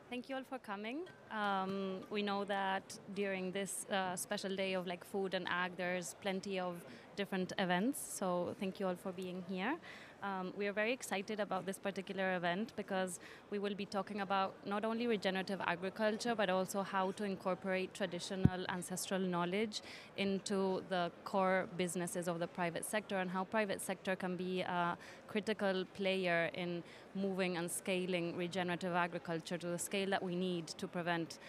Thank you all for coming. We know that during this special day of like food and ag, there's plenty of different events. So thank you all for being here. We are very excited about this particular event because we will be talking about not only regenerative agriculture, but also how to incorporate traditional ancestral knowledge into the core businesses of the private sector and how private sector can be a critical player in moving and scaling regenerative agriculture to the scale that we need to prevent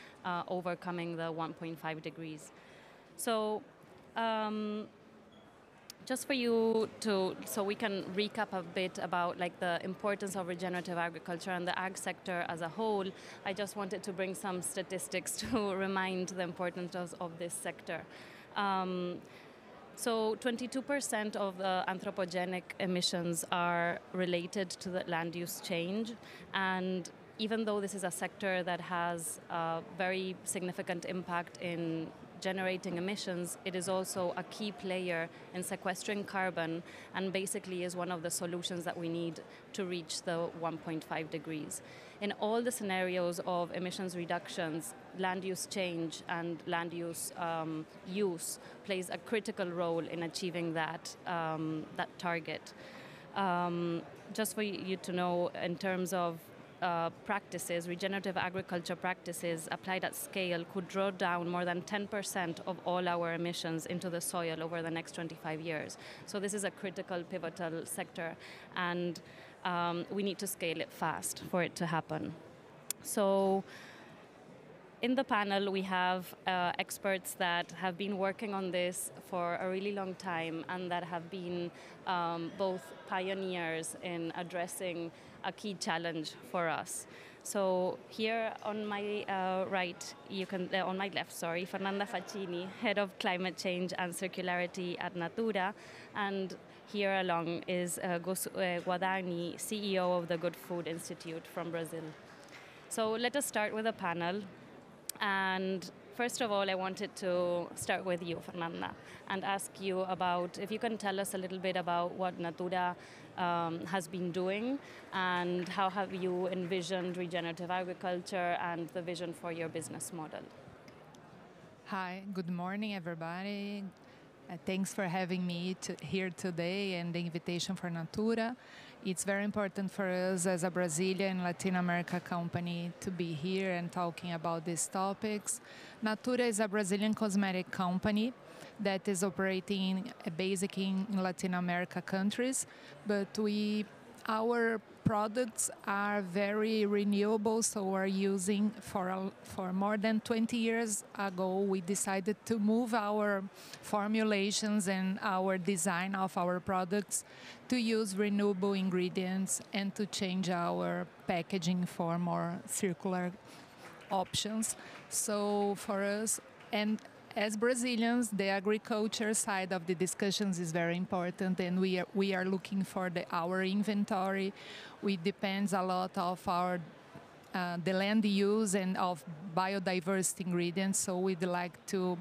overcoming the 1.5 degrees. So just for you to, so we can recap a bit about like the importance of regenerative agriculture and the ag sector as a whole, I just wanted to bring some statistics to remind the importance of this sector. So 22% of the anthropogenic emissions are related to the land use change, and even though this is a sector that has a very significant impact in generating emissions, it is also a key player in sequestering carbon and basically is one of the solutions that we need to reach the 1.5 degrees. In all the scenarios of emissions reductions, land use change and land use use plays a critical role in achieving that target. Just for you to know, in terms of practices, regenerative agriculture practices applied at scale could draw down more than 10% of all our emissions into the soil over the next 25 years. So this is a critical, pivotal sector, and we need to scale it fast for it to happen. So in the panel, we have experts that have been working on this for a really long time and that have been both pioneers in addressing a key challenge for us. So here on my right, on my left, sorry, Fernanda Faccini, Head of Climate Change and Circularity at Natura, and here along is Guadagni, CEO of the Good Food Institute from Brazil. So let us start with a panel. And first of all, I wanted to start with you, Fernanda, and ask you about if you can tell us a little bit about what Natura has been doing and how have you envisioned regenerative agriculture and the vision for your business model. Hi, good morning, everybody. Thanks for having me here today and the invitation for Natura. It's very important for us as a Brazilian Latin America company to be here and talking about these topics. Natura is a Brazilian cosmetic company that is operating basically in Latin America countries, but our products are very renewable, so we're using for more than 20 years ago, we decided to move our formulations and our design of our products to use renewable ingredients and to change our packaging for more circular options. So for us, and as Brazilians, the agriculture side of the discussions is very important, and we are looking for our inventory. We depends a lot of our the land use and of biodiversity ingredients. So we'd like to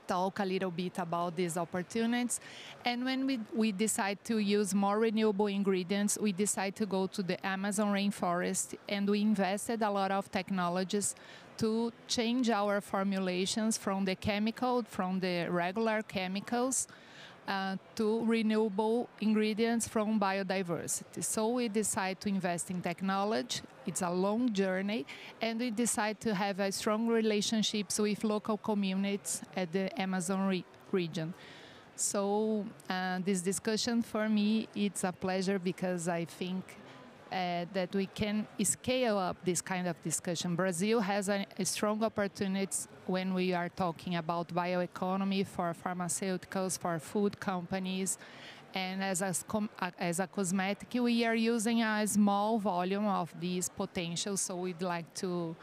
talk a little bit about these opportunities. And when we decide to use more renewable ingredients, we decide to go to the Amazon rainforest, and we invested a lot of technologies to change our formulations from the regular chemicals to renewable ingredients from biodiversity. So we decide to invest in technology. It's a long journey, and we decide to have a strong relationships with local communities at the Amazon region. So this discussion for me, it's a pleasure because I think that we can scale up this kind of discussion. Brazil has a strong opportunities when we are talking about bioeconomy for pharmaceuticals, for food companies, and as a cosmetic, we are using a small volume of these potentials. So we'd like to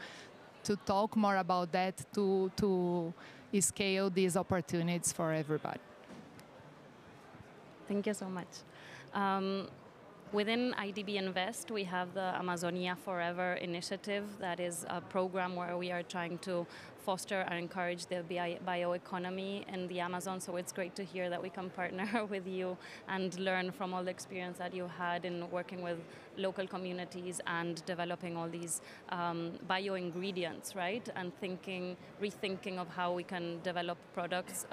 talk more about that to scale these opportunities for everybody. Thank you so much. Within IDB Invest, we have the Amazonia Forever initiative. That is a program where we are trying to foster and encourage the bioeconomy in the Amazon. So it's great to hear that we can partner with you and learn from all the experience that you had in working with local communities and developing all these bio ingredients, right? And rethinking of how we can develop products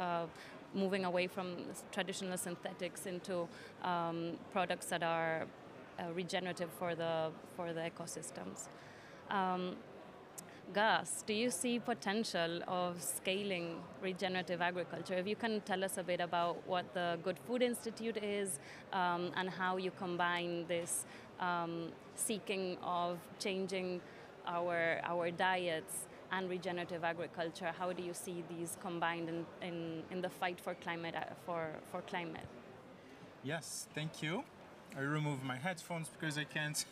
moving away from traditional synthetics into products that are regenerative for the ecosystems. Gus, do you see potential of scaling regenerative agriculture? If you can tell us a bit about what the Good Food Institute is and how you combine this seeking of changing our diets and regenerative agriculture. How do you see these combined in the fight for climate? For climate? Yes, thank you. I remove my headphones because I can't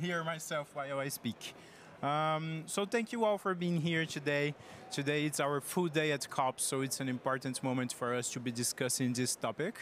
hear myself while I speak. So thank you all for being here today. Today it's our food day at COP, so it's an important moment for us to be discussing this topic.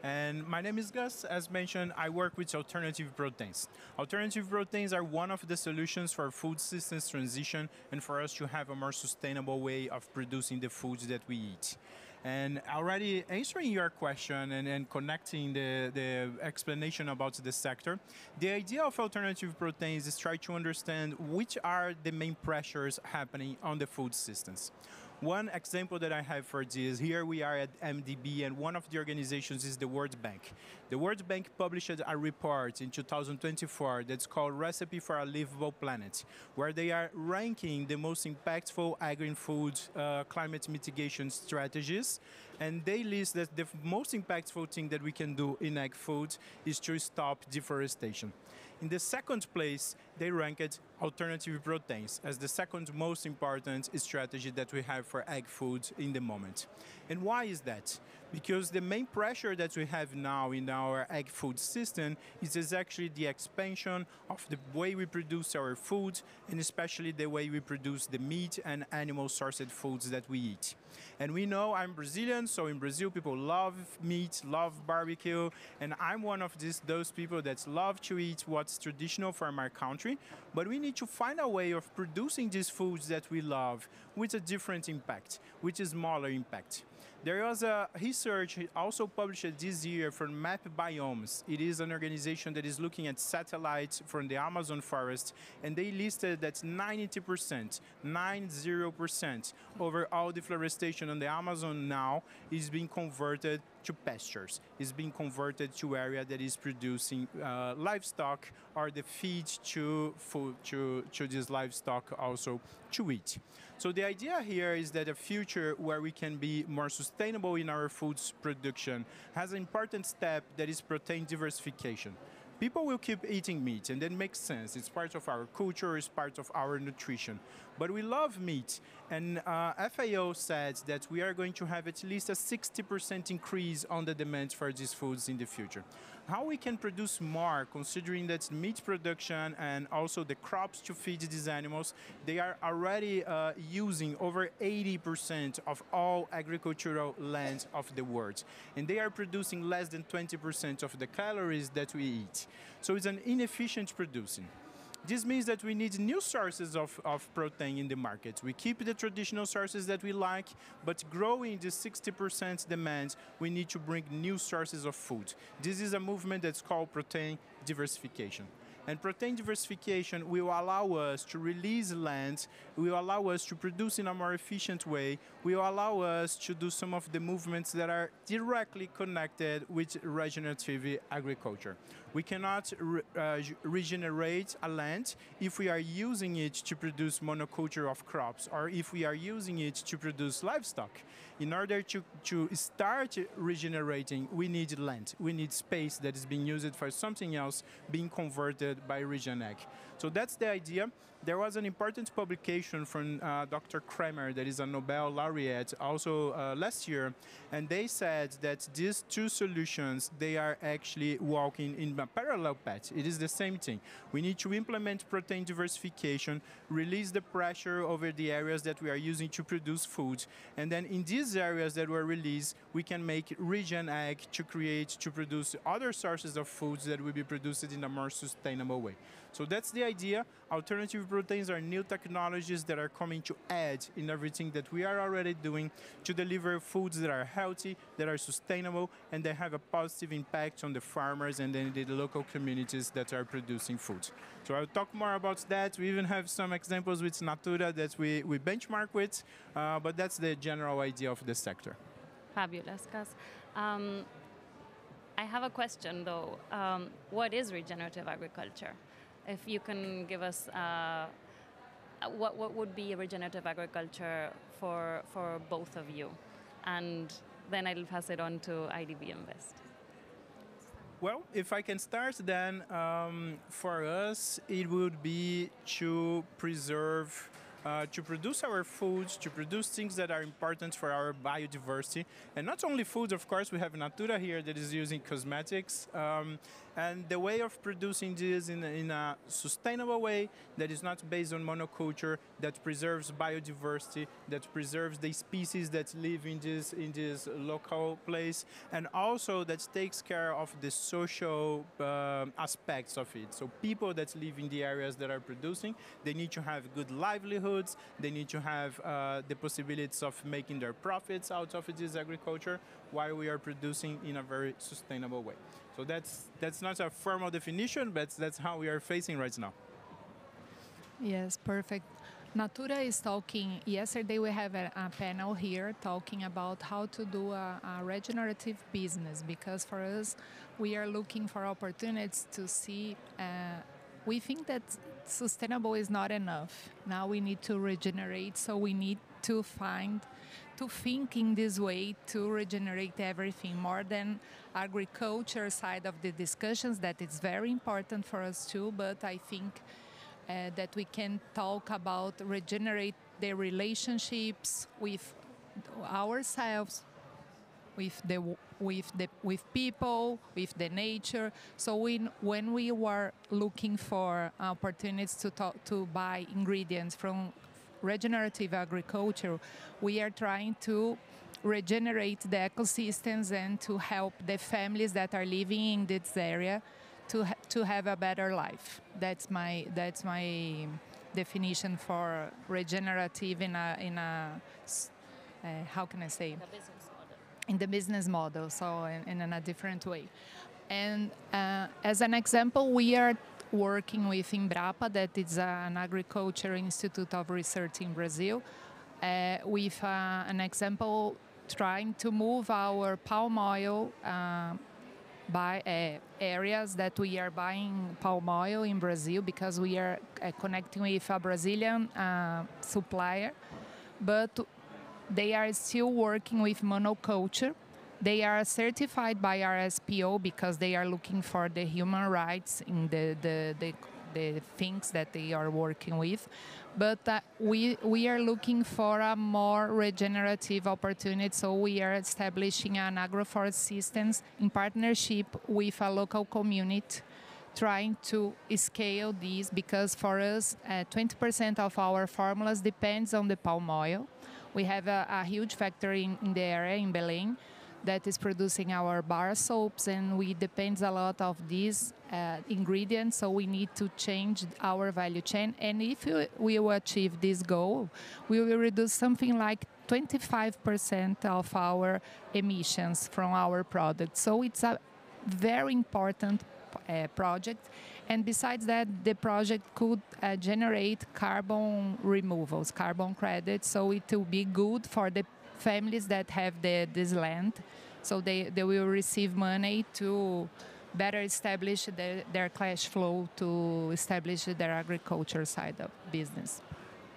And my name is Gus. As mentioned, I work with alternative proteins. Alternative proteins are one of the solutions for food systems transition and for us to have a more sustainable way of producing the foods that we eat. And already answering your question and connecting the explanation about the sector, the idea of alternative proteins is try to understand which are the main pressures happening on the food systems. One example that I have for this, here we are at MDB, and one of the organizations is the World Bank. The World Bank published a report in 2024 that's called Recipe for a Livable Planet, where they are ranking the most impactful agri-food climate mitigation strategies. And they list that the most impactful thing that we can do in ag food is to stop deforestation. In the second place, they ranked alternative proteins as the second most important strategy that we have for ag food in the moment. And why is that? Because the main pressure that we have now in our ag food system is actually the expansion of the way we produce our food, and especially the way we produce the meat and animal-sourced foods that we eat. And we know I'm Brazilian, so in Brazil people love meat, love barbecue, and I'm one of those people that love to eat what's traditional from our country, but we need to find a way of producing these foods that we love with a different impact, with a smaller impact. There was a research also published this year from Map Biomes. It is an organization that is looking at satellites from the Amazon forest, and they listed that 90%, 90% over all deforestation on the Amazon now is being converted to pastures, is being converted to area that is producing livestock or the feed to food to this livestock also to eat. So the idea here is that a future where we can be more sustainable in our foods production has an important step that is protein diversification. People will keep eating meat, and that makes sense. It's part of our culture, it's part of our nutrition. But we love meat, and FAO said that we are going to have at least a 60% increase on the demand for these foods in the future. How we can produce more, considering that meat production and also the crops to feed these animals, they are already using over 80% of all agricultural land of the world. And they are producing less than 20% of the calories that we eat. So it's an inefficient producing. This means that we need new sources of protein in the market. We keep the traditional sources that we like, but growing the 60% demand, we need to bring new sources of food. This is a movement that's called protein diversification. And protein diversification will allow us to release land, will allow us to produce in a more efficient way, will allow us to do some of the movements that are directly connected with regenerative agriculture. We cannot regenerate a land if we are using it to produce monoculture of crops or if we are using it to produce livestock. In order to start regenerating, we need land. We need space that is being used for something else, being converted by Region Ag. So that's the idea. There was an important publication from Dr. Kramer, that is a Nobel laureate, also last year, and they said that these two solutions, they are actually walking in a parallel path. It is the same thing. We need to implement protein diversification, release the pressure over the areas that we are using to produce food, and then in these areas that were released, we can make Region Ag to produce other sources of foods that will be produced in a more sustainable way. So that's the idea. Alternative proteins are new technologies that are coming to add in everything that we are already doing to deliver foods that are healthy, that are sustainable, and that have a positive impact on the farmers and then the local communities that are producing food. So I'll talk more about that. We even have some examples with Natura that we benchmark with, but that's the general idea of the sector. Fabulous, Gus. I have a question though. What is regenerative agriculture? If you can give us what would be regenerative agriculture for both of you? And then I'll pass it on to IDB Invest. Well, if I can start, then for us, it would be to preserve, to produce our foods, to produce things that are important for our biodiversity. And not only foods, of course, we have Natura here that is using cosmetics. And the way of producing this in a sustainable way that is not based on monoculture, that preserves biodiversity, that preserves the species that live in this local place, and also that takes care of the social aspects of it. So people that live in the areas that are producing, they need to have good livelihoods, they need to have the possibilities of making their profits out of this agriculture while we are producing in a very sustainable way. So that's not a formal definition, but that's how we are facing right now. Yes, perfect. Natura is talking, yesterday we have a panel here talking about how to do a regenerative business, because for us, we are looking for opportunities to see, we think that sustainable is not enough. Now we need to regenerate, so we need to think in this way to regenerate everything more than agriculture side of the discussions, that is very important for us too, but I think that we can talk about regenerate the relationships with ourselves, with people, with the nature. So when we were looking for opportunities to buy ingredients from regenerative agriculture, we are trying to regenerate the ecosystems and to help the families that are living in this area to have a better life. That's my definition for regenerative in a how can I say? In the business model, so in a different way. And as an example, we are working with Embrapa, that is an agriculture institute of research in Brazil, with an example trying to move our palm oil by areas that we are buying palm oil in Brazil, because we are connecting with a Brazilian supplier, but they are still working with monoculture. They are certified by RSPO because they are looking for the human rights in the things that they are working with. But we are looking for a more regenerative opportunity, so we are establishing an agroforest systems in partnership with a local community, trying to scale these, because for us, 20% of our formulas depends on the palm oil. We have a huge factory in the area, in Belém, that is producing our bar soaps, and we depend a lot of these ingredients, so we need to change our value chain. And if we will achieve this goal, we will reduce something like 25% of our emissions from our products. So it's a very important project. And besides that, the project could generate carbon removals, carbon credits, so it will be good for the families that have this land, so they will receive money to better establish their cash flow, to establish their agriculture side of business.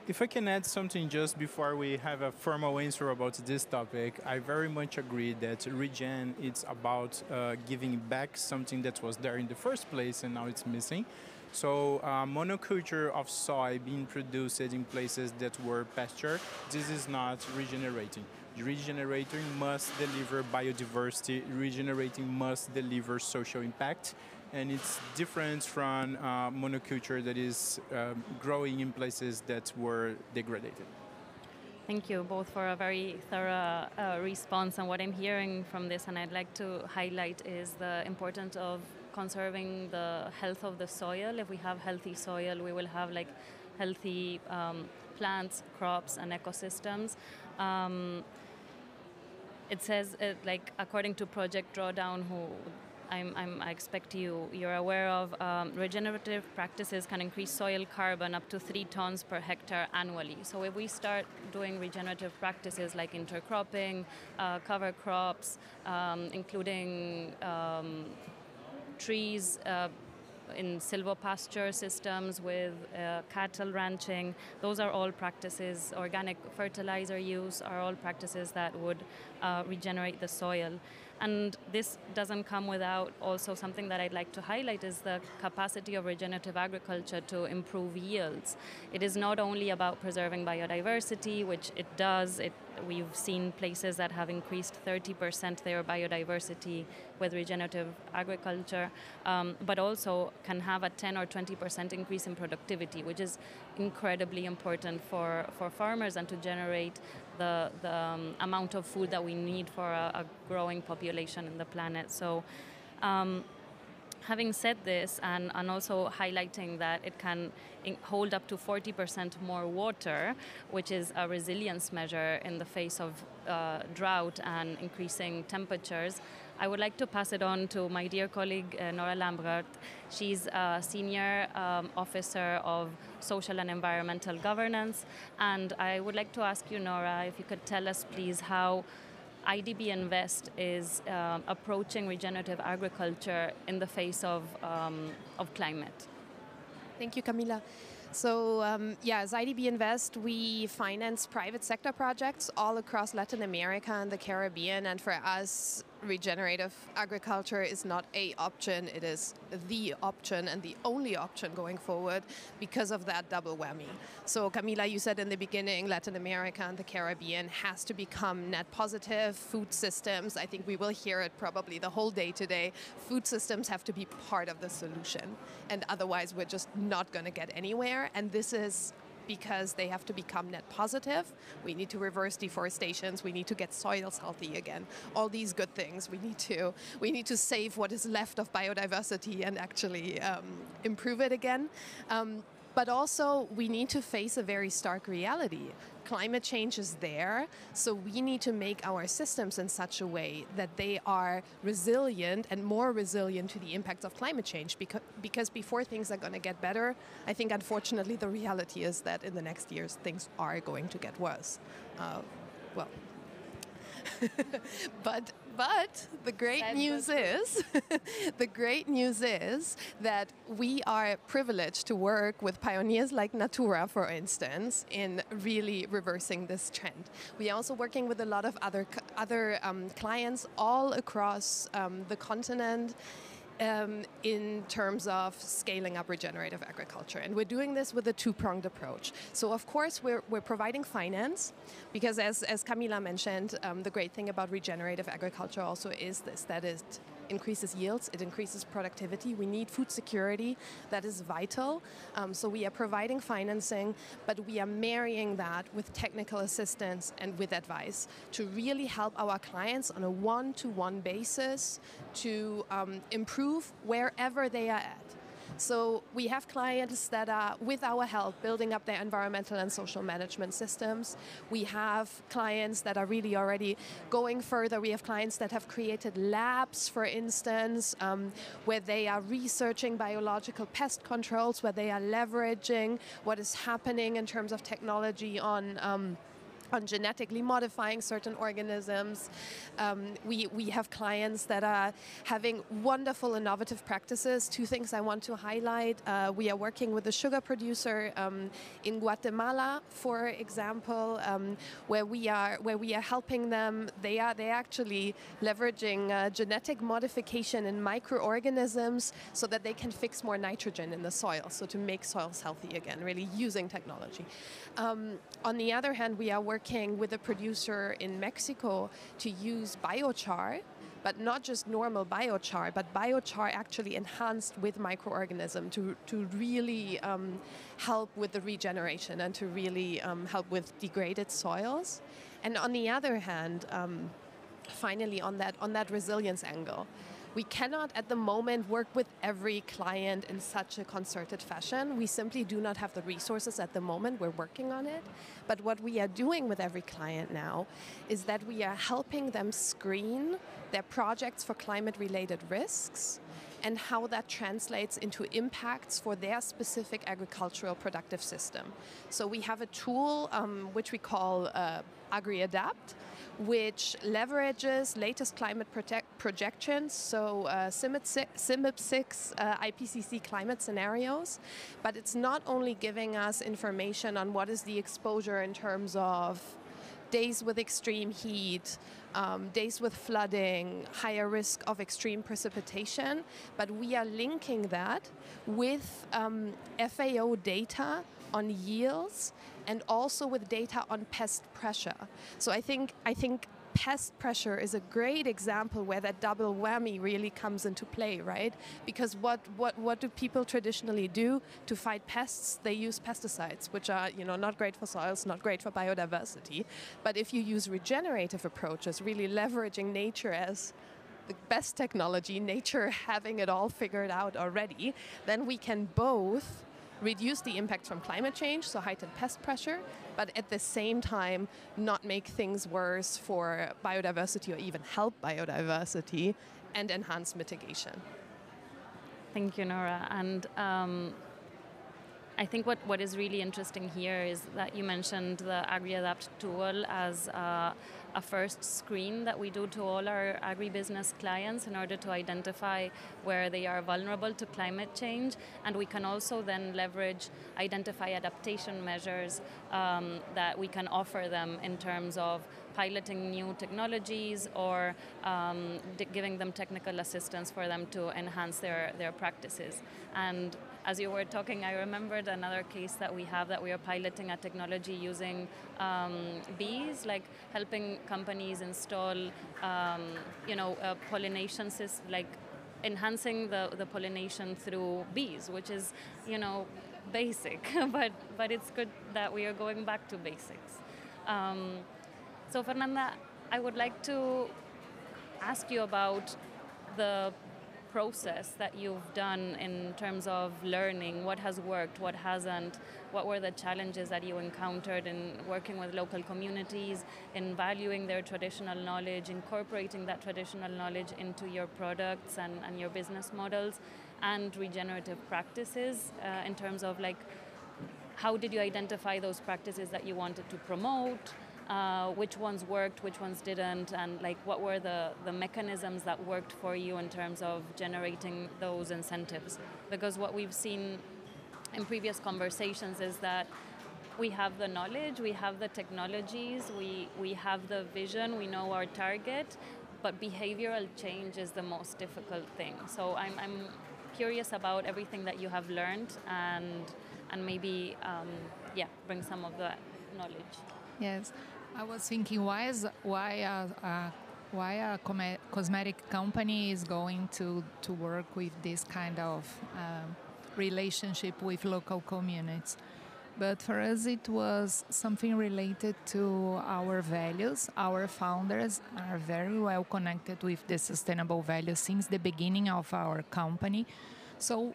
If I can add something just before we have a formal answer about this topic, I very much agree that Regen, it's about giving back something that was there in the first place and now it's missing. So monoculture of soy being produced in places that were pasture, this is not regenerating. Regenerating must deliver biodiversity, regenerating must deliver social impact, and it's different from monoculture that is growing in places that were degraded. Thank you both for a very thorough response. And what I'm hearing from this, and I'd like to highlight, is the importance of conserving the health of the soil. If we have healthy soil, we will have like healthy plants, crops, and ecosystems. It says, like according to Project Drawdown, who I expect you're aware of, regenerative practices can increase soil carbon up to 3 tons per hectare annually. So if we start doing regenerative practices like intercropping, cover crops, including trees in silvopasture systems with cattle ranching, those are all practices. Organic fertilizer use are all practices that would regenerate the soil. And this doesn't come without also something that I'd like to highlight is the capacity of regenerative agriculture to improve yields. It is not only about preserving biodiversity, which it does. We've seen places that have increased 30% their biodiversity with regenerative agriculture, but also can have a 10 or 20% increase in productivity, which is incredibly important for farmers and to generate the amount of food that we need for a growing population in the planet. So having said this, and also highlighting that it can hold up to 40% more water, which is a resilience measure in the face of drought and increasing temperatures, I would like to pass it on to my dear colleague, Nora Lambert. She's a senior officer of social and environmental governance. And I would like to ask you, Nora, if you could tell us, please, how IDB Invest is approaching regenerative agriculture in the face of climate. Thank you, Camila. So as IDB Invest, we finance private sector projects all across Latin America and the Caribbean. And for us, regenerative agriculture is not a option, it is the option and the only option going forward because of that double whammy. So Camila, you said in the beginning, Latin America and the Caribbean has to become net positive. Food systems, I think we will hear it probably the whole day today, food systems have to be part of the solution. And otherwise we're just not going to get anywhere. And this is because they have to become net positive. We need to reverse deforestations. We need to get soils healthy again. All these good things. We need to save what is left of biodiversity and actually improve it again. But also, we need to face a very stark reality. Climate change is there, so we need to make our systems in such a way that they are resilient and more resilient to the impacts of climate change. Because before things are going to get better, I think unfortunately the reality is that in the next years things are going to get worse. But the great news is, that we are privileged to work with pioneers like Natura, for instance, in really reversing this trend. We are also working with a lot of other clients all across the continent. In terms of scaling up regenerative agriculture. And we're doing this with a two-pronged approach. So of course we're providing finance, because as Camila mentioned, the great thing about regenerative agriculture also is this, that it increases yields, it increases productivity. We need food security, that is vital. So we are providing financing, but we are marrying that with technical assistance and with advice to really help our clients on a one-to-one basis to improve wherever they are at. So we have clients that are, with our help, building up their environmental and social management systems. We have clients that are really already going further. We have clients that have created labs, for instance, where they are researching biological pest controls, where they are leveraging what is happening in terms of technology on on genetically modifying certain organisms. We have clients that are having wonderful innovative practices. Two things I want to highlight. We are working with a sugar producer in Guatemala, for example, where we are helping them. They're actually leveraging genetic modification in microorganisms so that they can fix more nitrogen in the soil, so to make soils healthy again, really using technology. On the other hand, we are working with a producer in Mexico to use biochar, but not just normal biochar, but biochar actually enhanced with microorganism to really help with the regeneration and to really help with degraded soils. And on the other hand, finally on that resilience angle, we cannot at the moment work with every client in such a concerted fashion. We simply do not have the resources at the moment. We're working on it. But what we are doing with every client now is that we are helping them screen their projects for climate-related risks and how that translates into impacts for their specific agricultural productive system. So we have a tool which we call AgriAdapt, which leverages latest climate projections, so CIMIP6 IPCC climate scenarios, but it's not only giving us information on what is the exposure in terms of days with extreme heat, days with flooding, higher risk of extreme precipitation, but we are linking that with FAO data on yields and also with data on pest pressure. So I think pest pressure is a great example where that double whammy really comes into play, right? Because what do people traditionally do to fight pests? They use pesticides, which are not great for soils, not great for biodiversity. But if you use regenerative approaches, really leveraging nature as the best technology, nature having it all figured out already, then we can both reduce the impact from climate change, so heightened pest pressure, but at the same time not make things worse for biodiversity or even help biodiversity and enhance mitigation. Thank you, Nora. And I think what is really interesting here is that you mentioned the AgriAdapt tool as a first screen that we do to all our agribusiness clients in order to identify where they are vulnerable to climate change. And we can also then identify adaptation measures that we can offer them in terms of piloting new technologies or giving them technical assistance for them to enhance their practices. And as you were talking, I remembered another case that we have that we are piloting a technology using bees, like helping companies install, pollination systems, like enhancing the pollination through bees, which is, basic, but it's good that we are going back to basics. So Fernanda, I would like to ask you about the process that you've done in terms of learning, what has worked, what hasn't, what were the challenges that you encountered in working with local communities, in valuing their traditional knowledge, incorporating that traditional knowledge into your products and your business models, and regenerative practices in terms of how did you identify those practices that you wanted to promote, which ones worked, which ones didn't, and what were the mechanisms that worked for you in terms of generating those incentives? Because what we've seen in previous conversations is that we have the knowledge, we have the technologies, we have the vision, we know our target, but behavioral change is the most difficult thing. So I'm curious about everything that you have learned and maybe bring some of that knowledge. Yes. I was thinking, why a cosmetic company is going to work with this kind of relationship with local communities. But for us, it was something related to our values. Our founders are very well connected with the sustainable values since the beginning of our company. So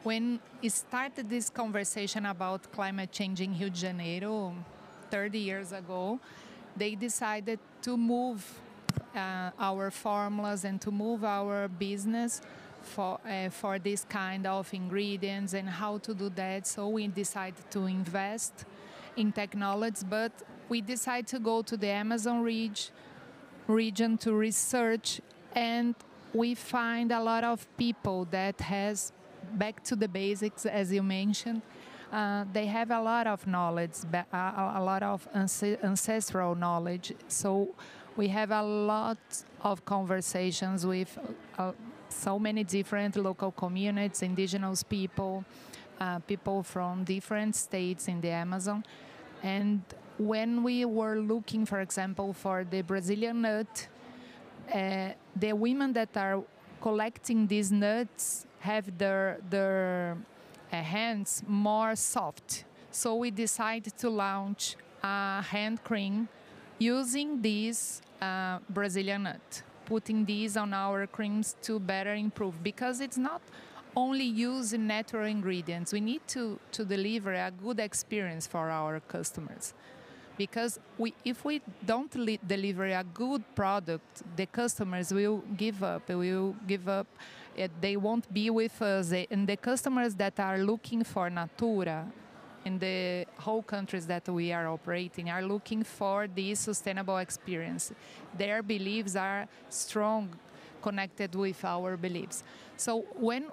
when it started this conversation about climate change in Rio de Janeiro, 30 years ago, they decided to move our formulas and to move our business for this kind of ingredients and how to do that. So we decided to invest in technology, but we decided to go to the Amazon region to research, and we find a lot of people that has, back to the basics, as you mentioned, they have a lot of knowledge, a lot of ancestral knowledge. So we have a lot of conversations with so many different local communities, indigenous people, people from different states in the Amazon. And when we were looking, for example, for the Brazilian nut, the women that are collecting these nuts have their hands more soft. So we decided to launch a hand cream using this Brazilian nut, putting these on our creams to better improve, because it's not only using natural ingredients. We need to deliver a good experience for our customers. Because if we don't deliver a good product, the customers will give up. They won't be with us. And the customers that are looking for Natura in the whole countries that we are operating are looking for this sustainable experience. Their beliefs are strong, connected with our beliefs. So when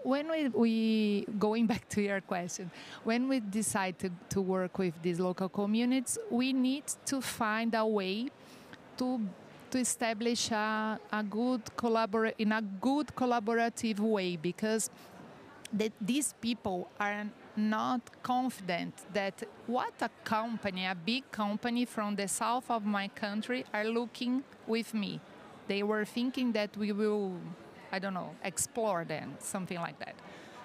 we going back to your question, when we decide to work with these local communities, we need to find a way to establish a good collaborative way, because these people are not confident that what a big company from the south of my country are looking with me. They were thinking that we will, I don't know, explore them, something like that.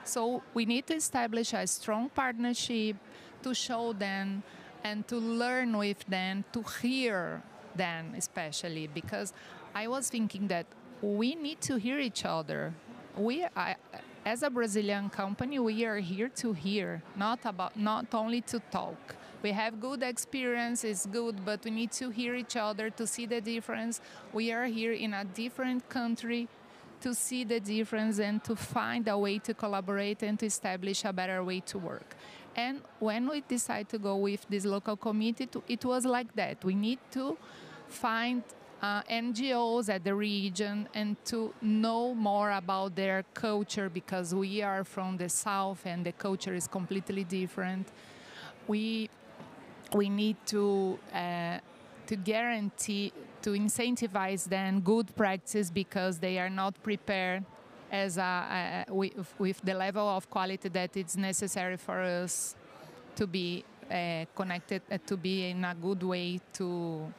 So we need to establish a strong partnership to show them and to learn with them, to hear them especially, because I was thinking that we need to hear each other. As a Brazilian company, we are here to hear, not only to talk. We have good experience, it's good, but we need to hear each other to see the difference. We are here in a different country to see the difference and to find a way to collaborate and to establish a better way to work. And when we decided to go with this local community, it was like that. We need to find NGOs at the region and to know more about their culture, because we are from the south and the culture is completely different. We need to guarantee, to incentivize them good practice, because they are not prepared with the level of quality that is necessary for us to be connected, to be in a good way to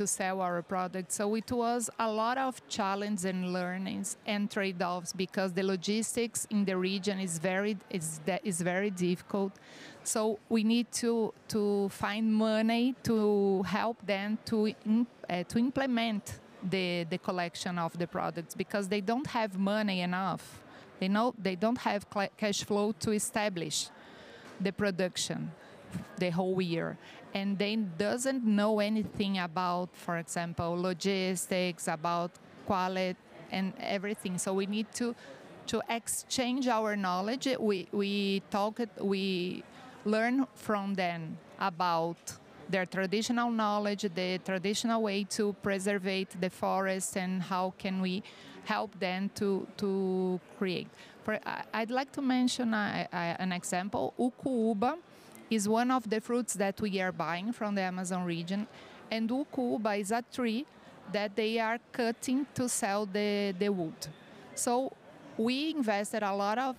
sell our products. So it was a lot of challenge and learnings and trade-offs, because the logistics in the region is very difficult. So we need to find money to help them to implement the collection of the products, because they don't have money enough. They don't have cash flow to establish the production the whole year, and they doesn't know anything about, for example, logistics, about quality and everything. So we need to exchange our knowledge. We learn from them about their traditional knowledge, the traditional way to preserve the forest, and how can we help them to create. I'd like to mention an example. Ucuúba is one of the fruits that we are buying from the Amazon region, and Ucuúba is a tree that they are cutting to sell the wood. So we invested a lot of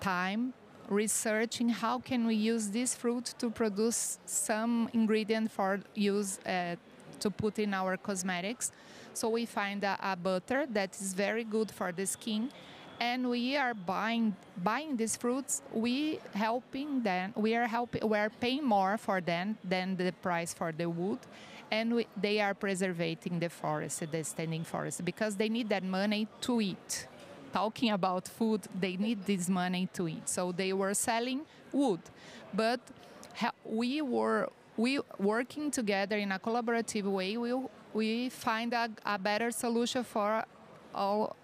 time researching how can we use this fruit to produce some ingredient for use to put in our cosmetics. So we find a butter that is very good for the skin, and we are buying these fruits. We are paying more for them than the price for the wood, and they are preserving the forest, the standing forest, because they need that money to eat. Talking about food, they need this money to eat. So they were selling wood, but we working together in a collaborative way. We find a better solution for all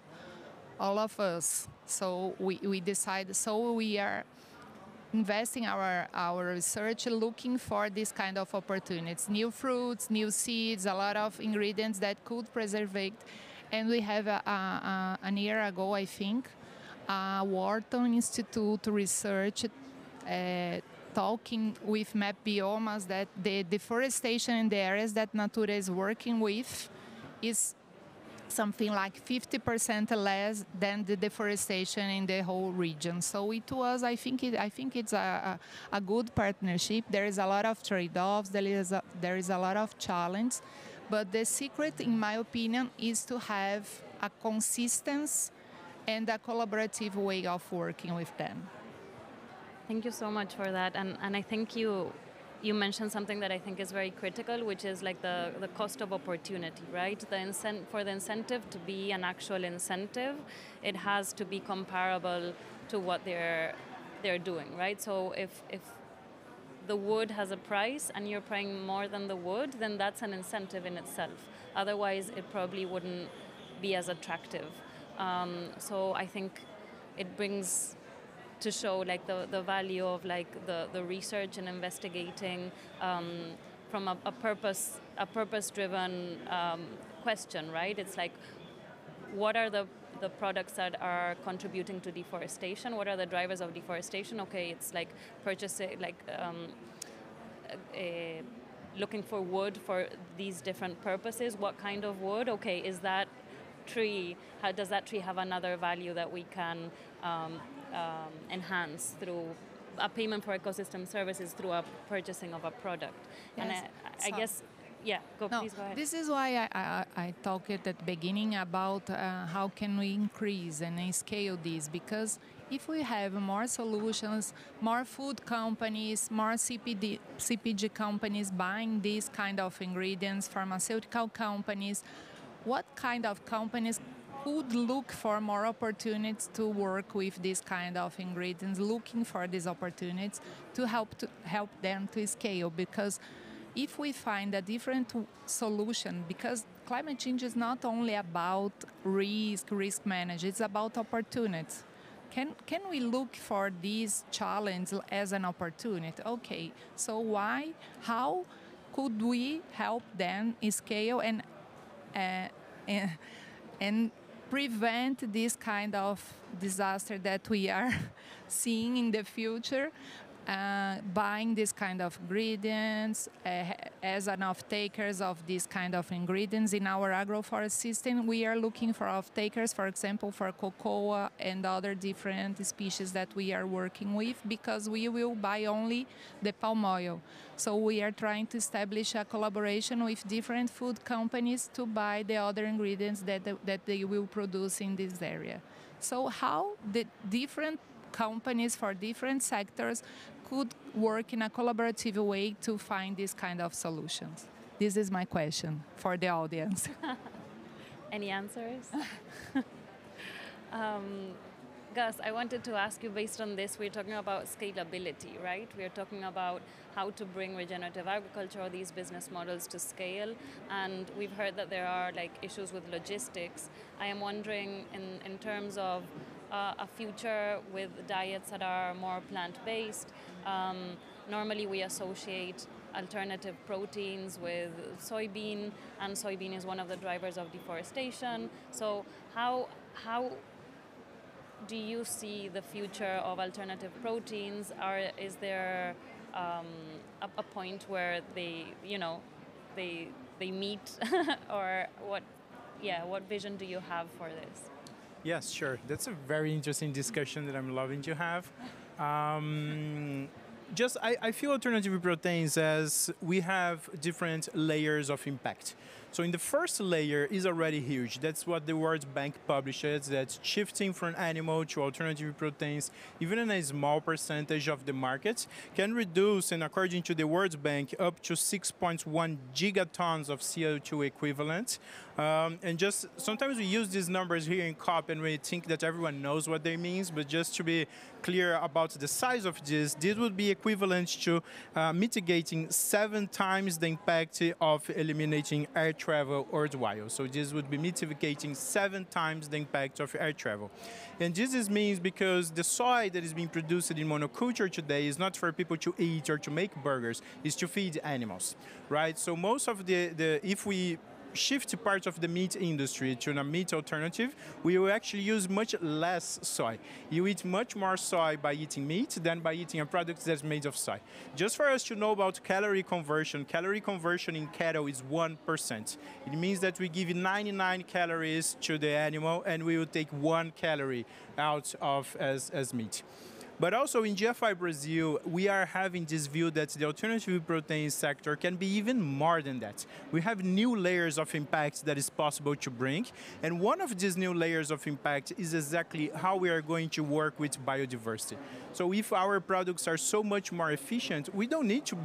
of us. So we decided. So we are investing our research looking for this kind of opportunities, new fruits, new seeds, a lot of ingredients that could preserve it. And we have an year ago, I think, Wharton Institute research talking with Map Biomas that the deforestation in the areas that Natura is working with is something like 50% less than the deforestation in the whole region. So it was, I think it's a good partnership. There is a lot of trade-offs, there is a lot of challenge, but the secret, in my opinion, is to have a consistency and a collaborative way of working with them. Thank you so much for that. And I think you mentioned something that I think is very critical, which is like the cost of opportunity, right? For the incentive to be an actual incentive, it has to be comparable to what they're doing, right? So if the wood has a price and you're paying more than the wood, then that's an incentive in itself. Otherwise, it probably wouldn't be as attractive. So I think it brings to show like the value of like the research and investigating from a purpose-driven question, right? It's like, what are the products that are contributing to deforestation? What are the drivers of deforestation? Okay, it's like purchasing, like looking for wood for these different purposes. What kind of wood? Okay, is that tree? How does that tree have another value that we can enhance through a payment for ecosystem services through a purchasing of a product? Yes. And I guess, yeah, please go ahead. This is why I talked at the beginning about how can we increase and scale this, because if we have more solutions, more food companies, more CPG companies buying these kind of ingredients, pharmaceutical companies, what kind of companies could look for more opportunities to work with these kind of ingredients, looking for these opportunities to help them to scale? Because if we find a different solution, because climate change is not only about risk management, it's about opportunities. Can we look for this challenge as an opportunity? Okay, so how could we help them scale and prevent this kind of disaster that we are seeing in the future, buying this kind of ingredients as an off-takers of these kind of ingredients in our agroforest system. We are looking for off-takers, for example, for cocoa and other different species that we are working with, because we will buy only the palm oil. So we are trying to establish a collaboration with different food companies to buy the other ingredients that they will produce in this area. So how the different companies for different sectors could work in a collaborative way to find these kind of solutions? This is my question for the audience. Any answers? Gus, I wanted to ask you, based on this, we're talking about scalability, right? We're talking about how to bring regenerative agriculture or these business models to scale. And we've heard that there are like issues with logistics. I am wondering in terms of a future with diets that are more plant-based. Normally we associate alternative proteins with soybean, and soybean is one of the drivers of deforestation. So how do you see the future of alternative proteins? Is there a point where they meet, or what? Yeah, what vision do you have for this? Yes, sure. That's a very interesting discussion that I'm loving to have. I feel alternative proteins as we have different layers of impact. So in the first layer is already huge. That's what the World Bank publishes, that's shifting from animal to alternative proteins, even in a small percentage of the market, can reduce, and according to the World Bank, up to 6.1 gigatons of CO2 equivalent And just sometimes we use these numbers here in COP and we think that everyone knows what they mean, but just to be clear about the size of this would be equivalent to mitigating 7 times the impact of eliminating air travel worldwide. So this would be mitigating 7 times the impact of air travel. And this means because the soy that is being produced in monoculture today is not for people to eat or to make burgers, it's to feed animals, right? So most of if we shift part of the meat industry to a meat alternative, we will actually use much less soy. You eat much more soy by eating meat than by eating a product that's made of soy. Just for us to know about calorie conversion in cattle is 1%. It means that we give 99 calories to the animal and we will take 1 calorie out of as meat. But also in GFI Brazil, we are having this view that the alternative protein sector can be even more than that. We have new layers of impact that is possible to bring. And one of these new layers of impact is exactly how we are going to work with biodiversity. So if our products are so much more efficient, we don't need to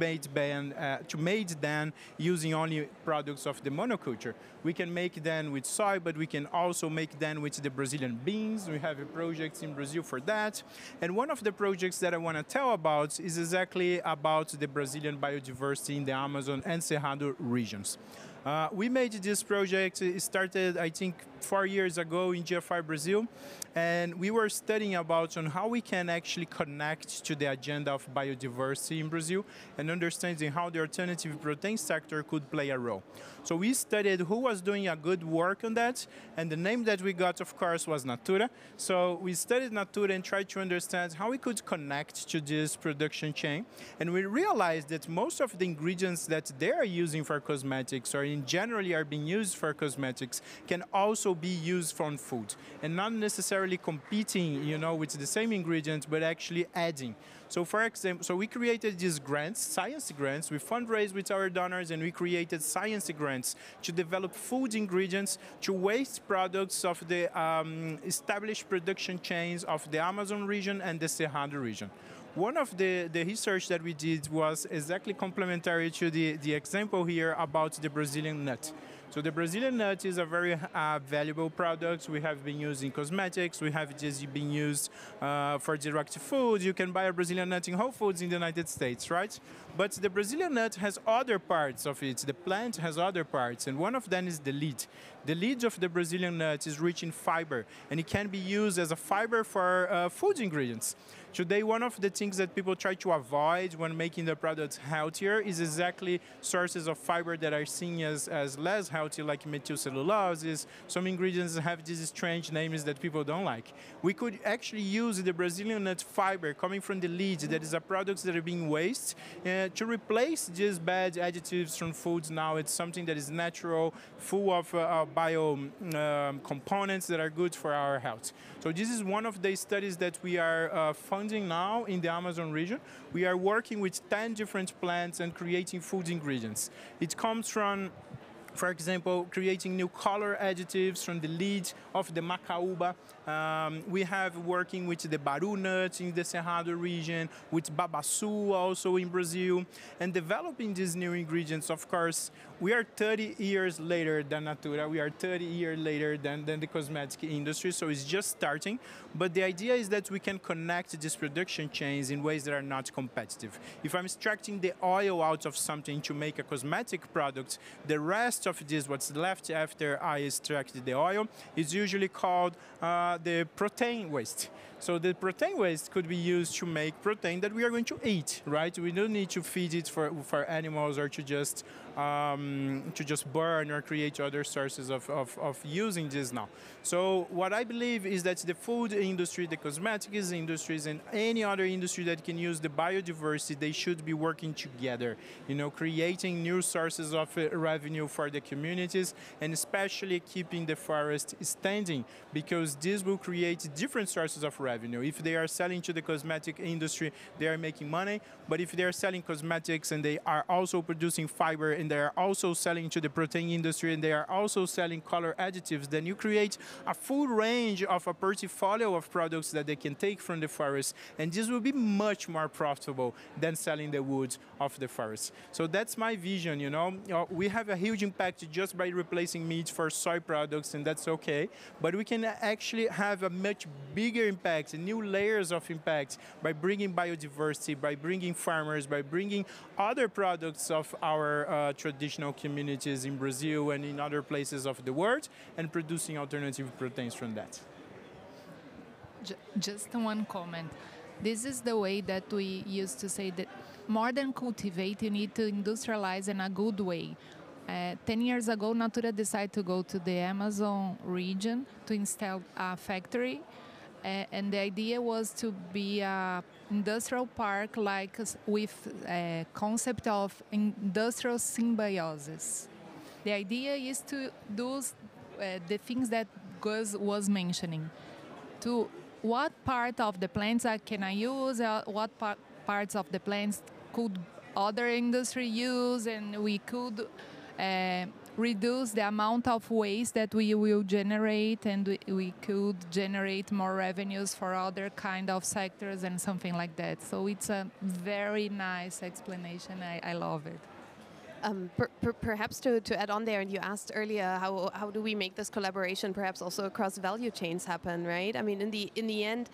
made them using only products of the monoculture. We can make them with soy, but we can also make them with the Brazilian beans. We have projects in Brazil for that. And one of the projects that I want to tell about is exactly about the Brazilian biodiversity in the Amazon and Cerrado regions. We made this project, it started I think 4 years ago in GFI Brazil, and we were studying about on how we can actually connect to the agenda of biodiversity in Brazil and understanding how the alternative protein sector could play a role. So we studied who was doing a good work on that, and the name that we got, of course, was Natura. So we studied Natura and tried to understand how we could connect to this production chain, and we realized that most of the ingredients that they are using for cosmetics or in generally are being used for cosmetics can also be used for food, and not necessarily competing, with the same ingredients, but actually adding. So for example, so we created these grants, science grants. We fundraised with our donors and we created science grants to develop food ingredients to waste products of the established production chains of the Amazon region and the Cerrado region. One of the research that we did was exactly complementary to the example here about the Brazilian nut. So the Brazilian nut is a very valuable product. We have been used in cosmetics. We have just been used for direct food. You can buy a Brazilian nut in Whole Foods in the United States, right? But the Brazilian nut has other parts of it. The plant has other parts, and one of them is the lead. The lead of the Brazilian nut is rich in fiber, and it can be used as a fiber for food ingredients. Today, one of the things that people try to avoid when making the products healthier is exactly sources of fiber that are seen as less healthy, like methylcellulose. Some ingredients have these strange names that people don't like. We could actually use the Brazilian nut fiber coming from the lead, that is a product that are being wasted, to replace these bad additives from foods. Now it's something that is natural, full of bio components that are good for our health. So this is one of the studies that we are funding now in the Amazon region. We are working with 10 different plants and creating food ingredients. It comes from, for example, creating new color additives from the lead of the macaúba. We have working with the baru nut in the Cerrado region, with babaçu also in Brazil, and developing these new ingredients. Of course, we are 30 years later than Natura. We are 30 years later than the cosmetic industry, so it's just starting. But the idea is that we can connect these production chains in ways that are not competitive. If I'm extracting the oil out of something to make a cosmetic product, the rest of this, what's left after I extracted the oil, is usually called the protein waste. So the protein waste could be used to make protein that we are going to eat, right? We don't need to feed it for animals or to just burn or create other sources of using this now. So what I believe is that the food industry, the cosmetics industries, and any other industry that can use the biodiversity, they should be working together, creating new sources of revenue for the communities, and especially keeping the forest standing, because this will create different sources of revenue. If they are selling to the cosmetic industry, they are making money, but if they are selling cosmetics and they are also producing fiber and they are also selling to the protein industry and they are also selling color additives, then you create a full range of a portfolio of products that they can take from the forest, and this will be much more profitable than selling the wood of the forest. So that's my vision, We have a huge impact impact just by replacing meat for soy products, and that's okay. But we can actually have a much bigger impact, new layers of impact by bringing biodiversity, by bringing farmers, by bringing other products of our traditional communities in Brazil and in other places of the world, and producing alternative proteins from that. Just one comment. This is the way that we used to say that more than cultivate, you need to industrialize in a good way. 10 years ago, Natura decided to go to the Amazon region to install a factory. And the idea was to be an industrial park like with a concept of industrial symbiosis. The idea is to do the things that Gus was mentioning. To what part of the plants can I use, what parts of the plants could other industry use, and we could reduce the amount of waste that we will generate, and we could generate more revenues for other kind of sectors and something like that. So it's a very nice explanation. I love it. Perhaps to add on there, and you asked earlier, how do we make this collaboration perhaps also across value chains happen, right? I mean, in the end,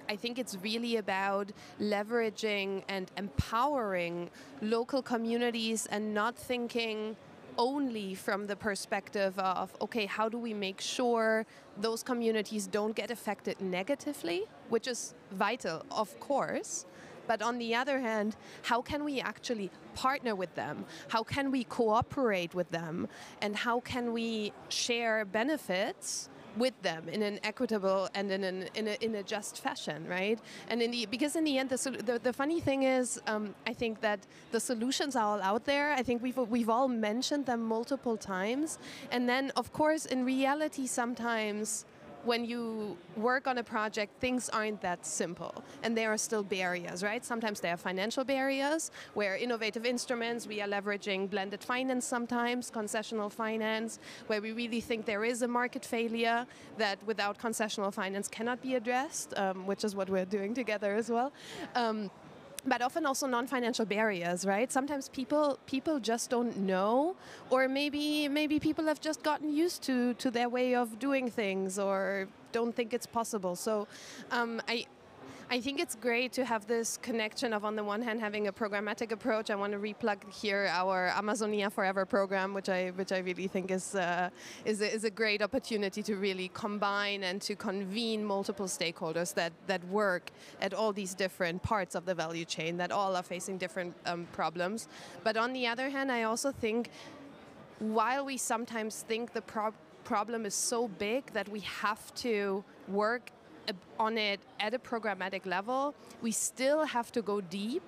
I think it's really about leveraging and empowering local communities and not thinking only from the perspective of, okay, how do we make sure those communities don't get affected negatively, which is vital, of course. But on the other hand, how can we actually partner with them? How can we cooperate with them? And how can we share benefits with them in an equitable and in a just fashion, right? And because in the end, the funny thing is, I think that the solutions are all out there. I think we've all mentioned them multiple times. And then, of course, in reality, sometimes when you work on a project, things aren't that simple, and there are still barriers, right? Sometimes there are financial barriers, where innovative instruments, we are leveraging blended finance sometimes, concessional finance, where we really think there is a market failure that without concessional finance cannot be addressed, which is what we're doing together as well. But often also non-financial barriers, right? Sometimes people just don't know, or maybe people have just gotten used to their way of doing things, or don't think it's possible. So I think it's great to have this connection of, on the one hand, having a programmatic approach. I want to replug here our Amazonia Forever program, which I really think is a great opportunity to really combine and to convene multiple stakeholders that work at all these different parts of the value chain, that all are facing different problems. But on the other hand, I also think, while we sometimes think the problem is so big that we have to work on it at a programmatic level, we still have to go deep,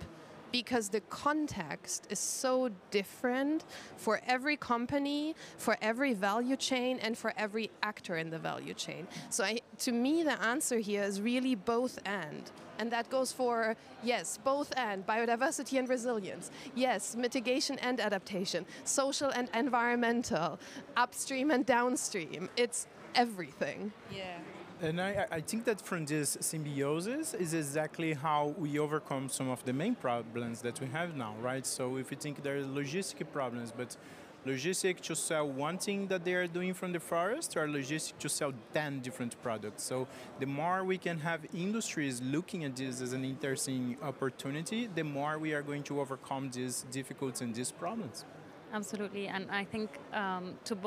because the context is so different for every company, for every value chain, and for every actor in the value chain. So to me, the answer here is really both and. And that goes for, yes, both and, biodiversity and resilience. Yes, mitigation and adaptation, social and environmental, upstream and downstream. It's everything. Yeah. And I think that from this symbiosis is exactly how we overcome some of the main problems that we have now, right? So if you think there are logistic problems, but logistic to sell one thing that they are doing from the forest, or logistic to sell 10 different products. So the more we can have industries looking at this as an interesting opportunity, the more we are going to overcome these difficulties and these problems. Absolutely, and I think to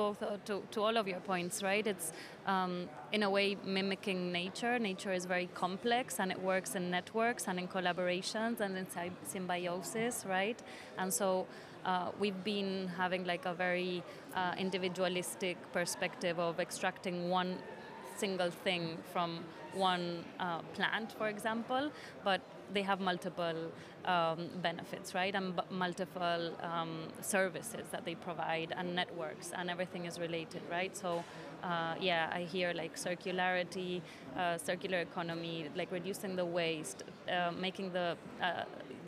all of your points, right? It's in a way mimicking nature. Nature is very complex, and it works in networks and in collaborations and in symbiosis, right? And so we've been having like a very individualistic perspective of extracting one single thing from one plant, for example, but they have multiple benefits, right? And multiple services that they provide, and networks, and everything is related, right? So I hear like circularity, circular economy, like reducing the waste, making the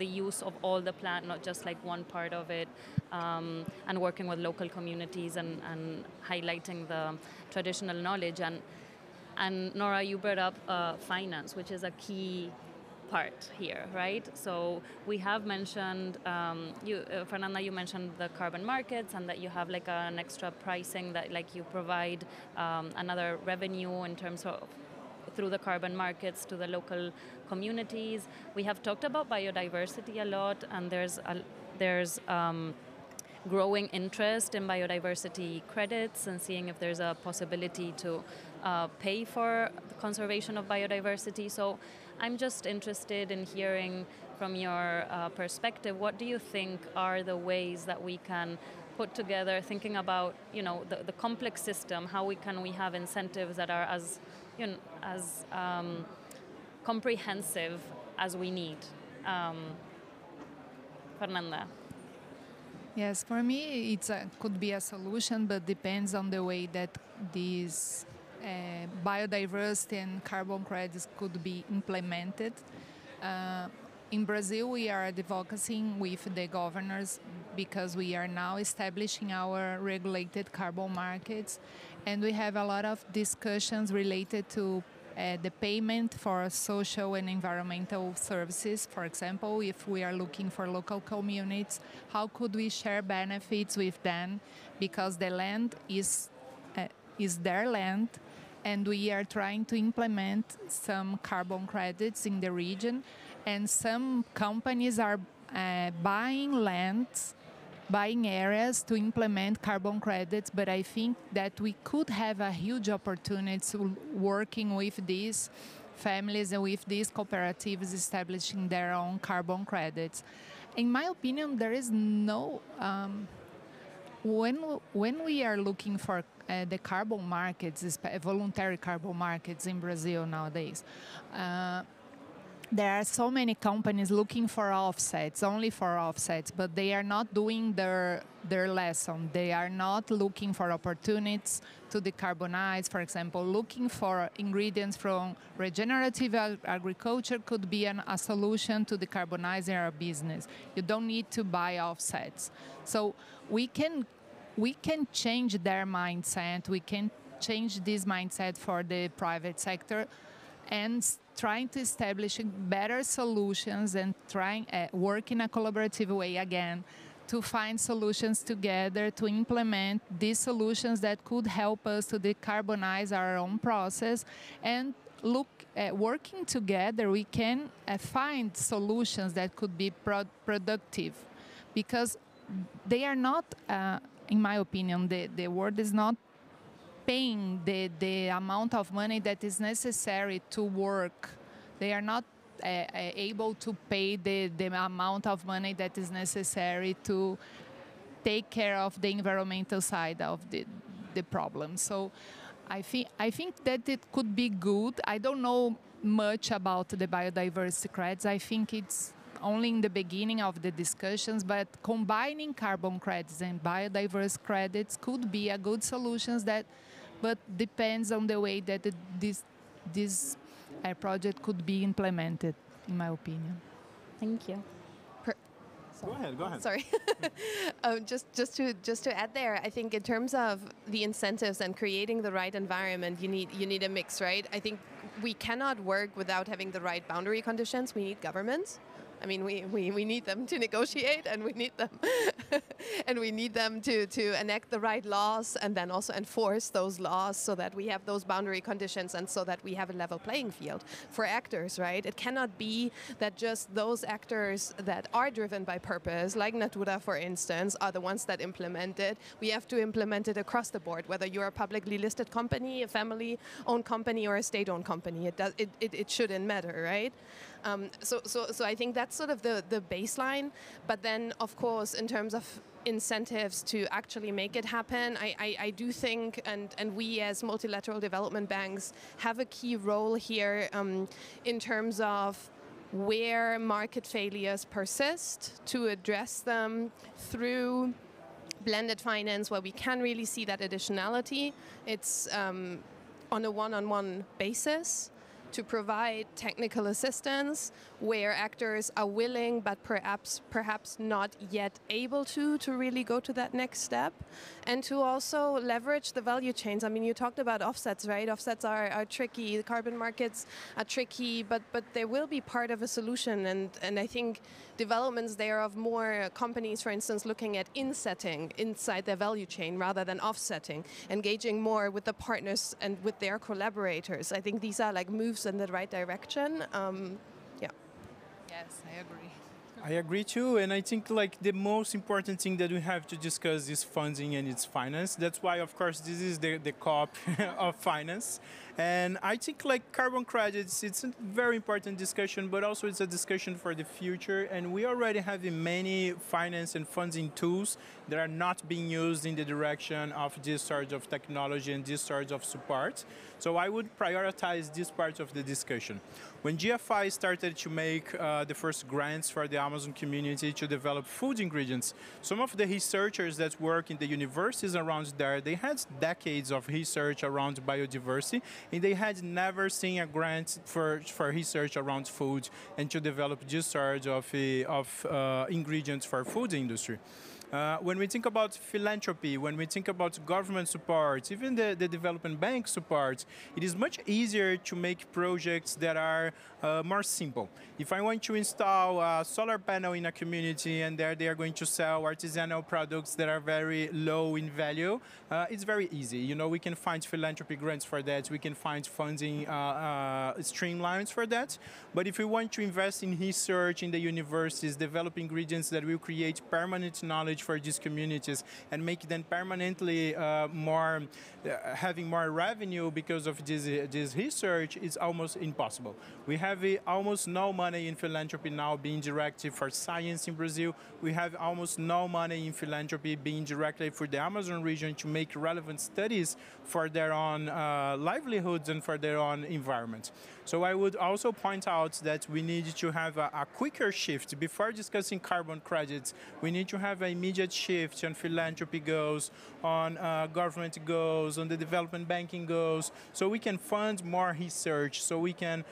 use of all the plant, not just like one part of it, and working with local communities and highlighting the traditional knowledge. And Nora, you brought up finance, which is a key part here, right? So we have mentioned, Fernanda, you mentioned the carbon markets and that you have like an extra pricing that like you provide another revenue in terms of through the carbon markets to the local communities. We have talked about biodiversity a lot, and there's growing interest in biodiversity credits and seeing if there's a possibility to pay for the conservation of biodiversity. So I'm just interested in hearing from your perspective, what do you think are the ways that we can put together, thinking about the complex system, how we have incentives that are as comprehensive as we need. Fernanda. Yes, for me, it could be a solution, but depends on the way that these biodiversity and carbon credits could be implemented. In Brazil, we are advocating with the governors because we are now establishing our regulated carbon markets, and we have a lot of discussions related to the payment for social and environmental services. For example, if we are looking for local communities, how could we share benefits with them? Because the land is their land, and we are trying to implement some carbon credits in the region, and some companies are buying lands, buying areas to implement carbon credits, but I think that we could have a huge opportunity working with these families and with these cooperatives establishing their own carbon credits. In my opinion, there is no... When we are looking for the carbon markets, voluntary carbon markets in Brazil nowadays, there are so many companies looking for offsets, only for offsets, but they are not doing their lesson. They are not looking for opportunities to decarbonize. For example, looking for ingredients from regenerative agriculture could be a solution to decarbonizing our business. You don't need to buy offsets. So we can change their mindset. We can change this mindset for the private sector and trying to establish better solutions and work in a collaborative way again to find solutions together to implement these solutions that could help us to decarbonize our own process. And working together, we can find solutions that could be productive, because they are not, in my opinion, the world is not paying the amount of money that is necessary to work. They are not able to pay the amount of money that is necessary to take care of the environmental side of the problem. So I think that it could be good. I don't know much about the biodiversity credits. I think it's only in the beginning of the discussions, but combining carbon credits and biodiversity credits could be a good solution, but depends on the way that this project could be implemented, in my opinion. Thank you. Go ahead. Sorry. Just to add there, I think in terms of the incentives and creating the right environment, you need a mix, right? I think we cannot work without having the right boundary conditions. We need governments. I mean, we need them to negotiate, and we need them and we need them to enact the right laws and then also enforce those laws so that we have those boundary conditions and so that we have a level playing field for actors, right? It cannot be that just those actors that are driven by purpose, like Natura, for instance, are the ones that implement it. We have to implement it across the board, whether you're a publicly listed company, a family-owned company, or a state-owned company. It shouldn't matter, right? So I think that's sort of the baseline. But then, of course, in terms of incentives to actually make it happen, I do think, and we as multilateral development banks have a key role here in terms of where market failures persist, to address them through blended finance, where we can really see that additionality. It's on a one-on-one basis. to provide technical assistance where actors are willing but perhaps not yet able to really go to that next step, and to also leverage the value chains. I mean, you talked about offsets, right? Offsets are tricky. The carbon markets are tricky, but they will be part of a solution. And I think developments there of more companies, for instance, looking at insetting inside their value chain rather than offsetting, engaging more with the partners and with their collaborators. I think these are like moves in the right direction. Yeah. Yes, I agree. I agree too, and I think like the most important thing that we have to discuss is funding and its finance. That's why, of course, this is the COP of finance. And I think like carbon credits, it's a very important discussion, but also it's a discussion for the future. And we already have many finance and funding tools that are not being used in the direction of this sort of technology and this sort of support. So I would prioritize this part of the discussion. When GFI started to make the first grants for the Amazon community to develop food ingredients, some of the researchers that work in the universities around there, they had decades of research around biodiversity, and they had never seen a grant for research around food and to develop this sort of ingredients for food industry. When we think about philanthropy, when we think about government support, even the development bank support, it is much easier to make projects that are more simple. If I want to install a solar panel in a community and there they are going to sell artisanal products that are very low in value, it's very easy. You know, we can find philanthropy grants for that. We can find funding streamlines for that. But if we want to invest in research in the universities, develop ingredients that will create permanent knowledge for these communities and make them permanently having more revenue because of this research, is almost impossible. We have almost no money in philanthropy now being directed for science in Brazil. We have almost no money in philanthropy being directed for the Amazon region to make relevant studies for their own livelihoods and for their own environment. So I would also point out that we need to have a quicker shift. Before discussing carbon credits, we need to have an immediate shift on philanthropy goals, on government goals, on the development banking goals, so we can fund more research, so we can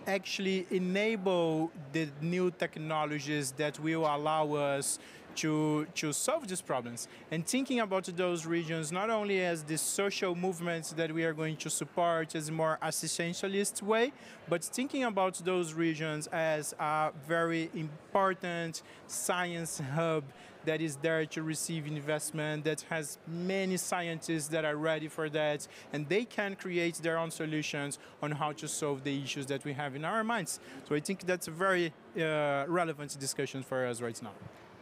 actually enable the new technologies that will allow us to solve these problems. And thinking about those regions not only as the social movements that we are going to support as a more assistentialist way, but thinking about those regions as a very important science hub that is there to receive investment, that has many scientists that are ready for that, and they can create their own solutions on how to solve the issues that we have in our minds. So I think that's a very relevant discussion for us right now.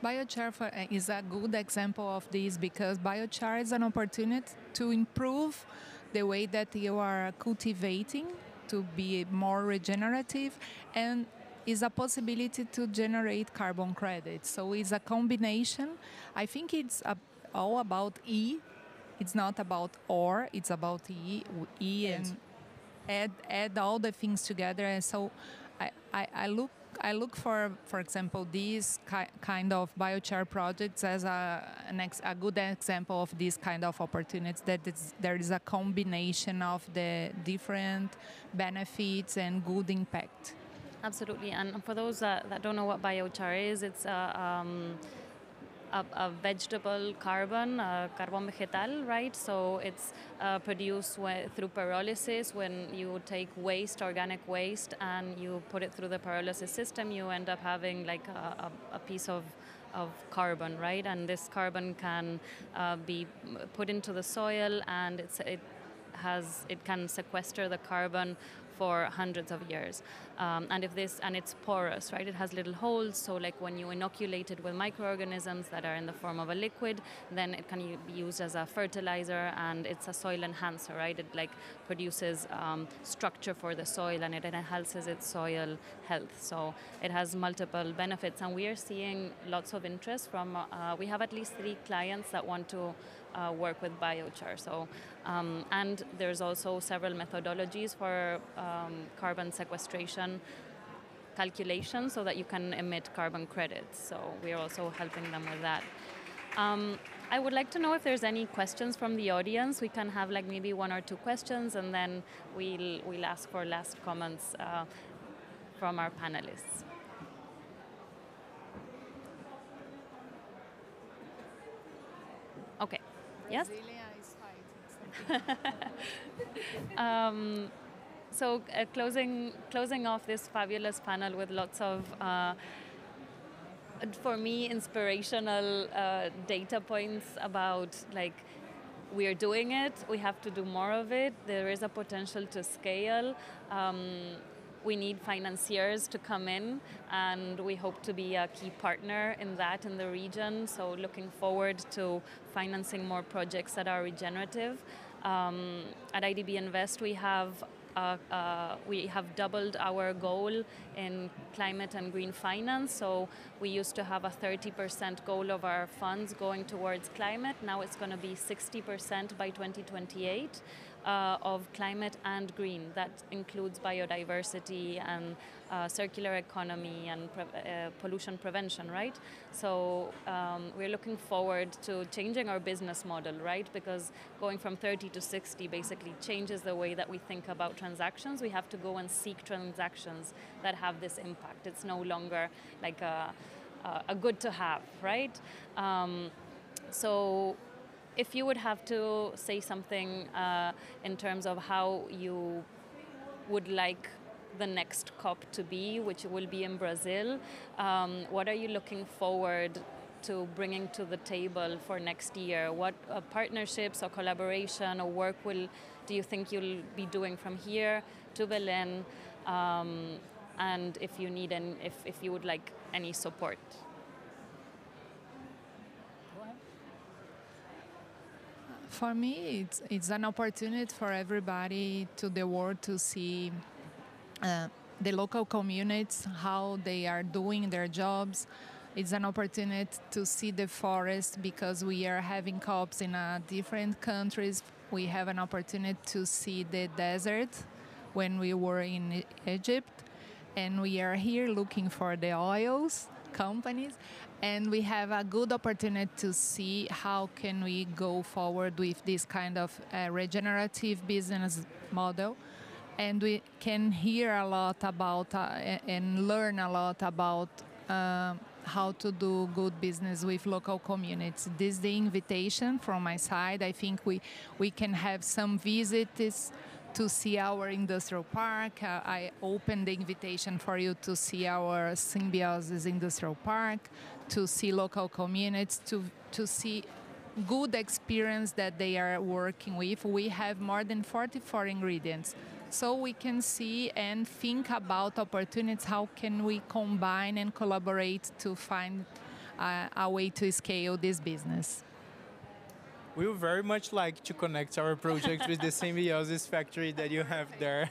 Biochar is a good example of this because biochar is an opportunity to improve the way that you are cultivating to be more regenerative, and is a possibility to generate carbon credits. So it's a combination. I think it's all about E. It's not about or, it's about E and add all the things together. And so I look for example, these kind of biochar projects as a good example of this kind of opportunities, that there is a combination of the different benefits and good impact. Absolutely, and for those that don't know what biochar is, it's a vegetable carbon, carbon vegetal, right? So it's produced through pyrolysis. When you take waste, organic waste, and you put it through the pyrolysis system, you end up having like a piece of carbon, right? And this carbon can be put into the soil, and it can sequester the carbon for hundreds of years, and it's porous, right? It has little holes, so like when you inoculate it with microorganisms that are in the form of a liquid, then it can be used as a fertilizer, and it's a soil enhancer, right? It like produces structure for the soil, and it enhances its soil health. So it has multiple benefits, and we are seeing lots of interest from. We have at least 3 clients that want to work with biochar. So, and there's also several methodologies for carbon sequestration calculations so that you can emit carbon credits. So we are also helping them with that. I would like to know if there's any questions from the audience. We can have like maybe 1 or 2 questions, and then we'll ask for last comments from our panelists. Okay. Yes? So closing off this fabulous panel with lots of, for me, inspirational data points about like, we are doing it, we have to do more of it, there is a potential to scale. We need financiers to come in, and we hope to be a key partner in that in the region. So looking forward to financing more projects that are regenerative. At IDB Invest, we have doubled our goal in climate and green finance. So we used to have a 30% goal of our funds going towards climate. Now it's going to be 60% by 2028. Of climate and green. That includes biodiversity and circular economy and pollution prevention, right? So we're looking forward to changing our business model, right? Because going from 30 to 60 basically changes the way that we think about transactions. We have to go and seek transactions that have this impact. It's no longer like a good to have, right? So if you would have to say something in terms of how you would like the next COP to be, which will be in Brazil, what are you looking forward to bringing to the table for next year? What partnerships or collaboration or work do you think you'll be doing from here to Berlin? And if you need if you would like any support. For me, it's an opportunity for everybody to the world to see the local communities, how they are doing their jobs. It's an opportunity to see the forest because we are having COPs in different countries. We have an opportunity to see the desert when we were in Egypt. And we are here looking for the oils companies. And we have a good opportunity to see how can we go forward with this kind of regenerative business model. And we can hear a lot about and learn a lot about how to do good business with local communities. This is the invitation from my side. I think we can have some visits to see our industrial park. I opened the invitation for you to see our Symbiosis Industrial Park, to see local communities, to see good experience that they are working with. We have more than 44 ingredients. So we can see and think about opportunities, how can we combine and collaborate to find a way to scale this business. We would very much like to connect our project with the Symbiosis factory that you have there.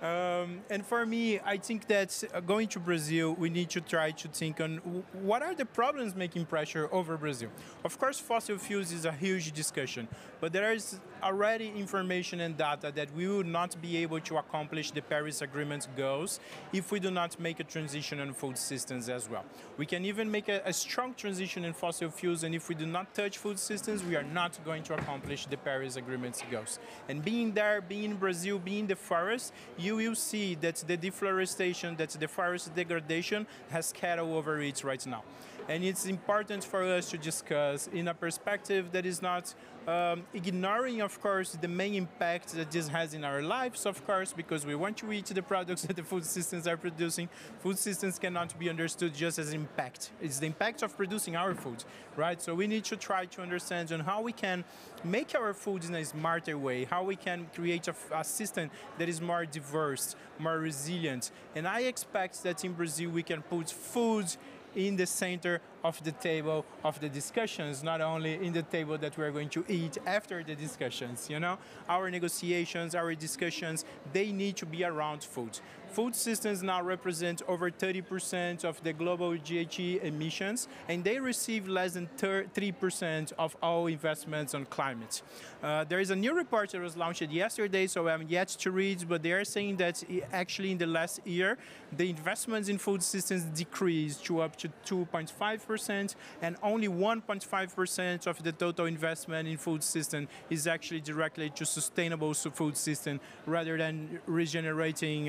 And for me, I think that going to Brazil, we need to try to think on what are the problems making pressure over Brazil. Of course, fossil fuels is a huge discussion, but there is already information and data that we will not be able to accomplish the Paris Agreement goals if we do not make a transition on food systems as well. We can even make a strong transition in fossil fuels, and if we do not touch food systems, we are not going to accomplish the Paris Agreement goals. And being there, being in Brazil, being in the forest, you will see that the deforestation, that the forest degradation has cattle over it right now. And it's important for us to discuss in a perspective that is not ignoring, of course, the main impact that this has in our lives, of course, because we want to eat the products that the food systems are producing. Food systems cannot be understood just as impact. It's the impact of producing our food, right? So we need to try to understand on how we can make our food in a smarter way, how we can create a system that is more diverse, more resilient. And I expect that in Brazil we can put food in the center of the table of the discussions, not only in the table that we're going to eat after the discussions, you know? Our negotiations, our discussions, they need to be around food. Food systems now represent over 30% of the global GHG emissions, and they receive less than 3% of all investments on climate. There is a new report that was launched yesterday, so I'm yet to read, but they are saying that actually in the last year, the investments in food systems decreased to up to 2.5%, 5%, and only 1.5% of the total investment in food system is actually directly to sustainable food system rather than regenerating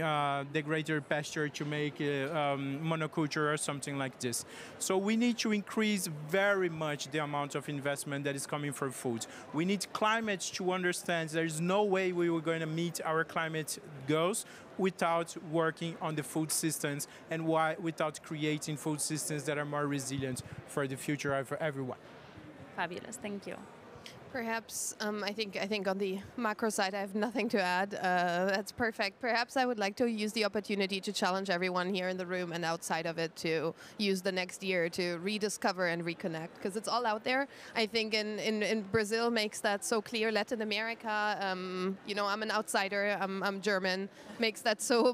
degraded pasture to make monoculture or something like this. So we need to increase very much the amount of investment that is coming from food. We need climate to understand there is no way we were going to meet our climate goals without working on the food systems and without creating food systems that are more resilient for the future of everyone. Fabulous, thank you. Perhaps I think on the macro side I have nothing to add. That's perfect. Perhaps I would like to use the opportunity to challenge everyone here in the room and outside of it to use the next year to rediscover and reconnect, because it's all out there. I think in Brazil makes that so clear. Latin America, you know, I'm an outsider. I'm German. Makes that so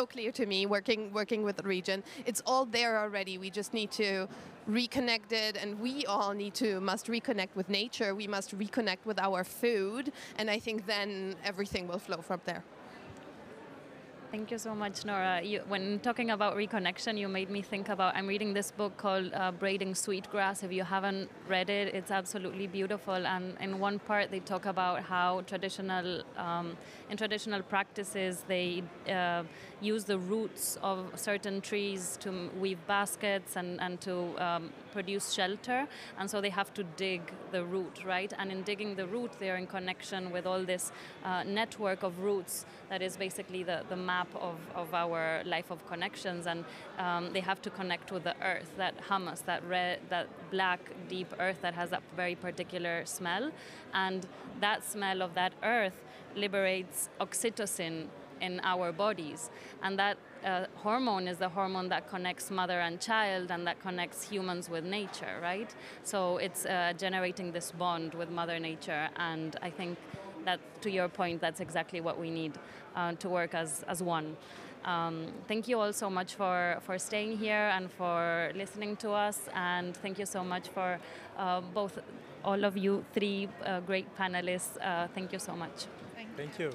clear to me. Working with the region, it's all there already. We just need to reconnect it, and we all must reconnect with nature. We must reconnect with our food, and I think then everything will flow from there. Thank you so much, Nora. When talking about reconnection, you made me think about, I'm reading this book called Braiding Sweetgrass. If you haven't read it, it's absolutely beautiful. And in one part, they talk about how in traditional practices, they use the roots of certain trees to weave baskets and to produce shelter. And so they have to dig the root, right? And in digging the root, they're in connection with all this network of roots that is basically the map of our life of connections, and they have to connect with the earth, that humus, that black, deep earth that has that very particular smell, and that smell of that earth liberates oxytocin in our bodies, and that hormone is the hormone that connects mother and child and that connects humans with nature, right? So it's generating this bond with Mother Nature, and I think that, to your point, that's exactly what we need to work as one. Thank you all so much for staying here and for listening to us, and thank you so much for both all of you three great panelists. Thank you so much. Thank you.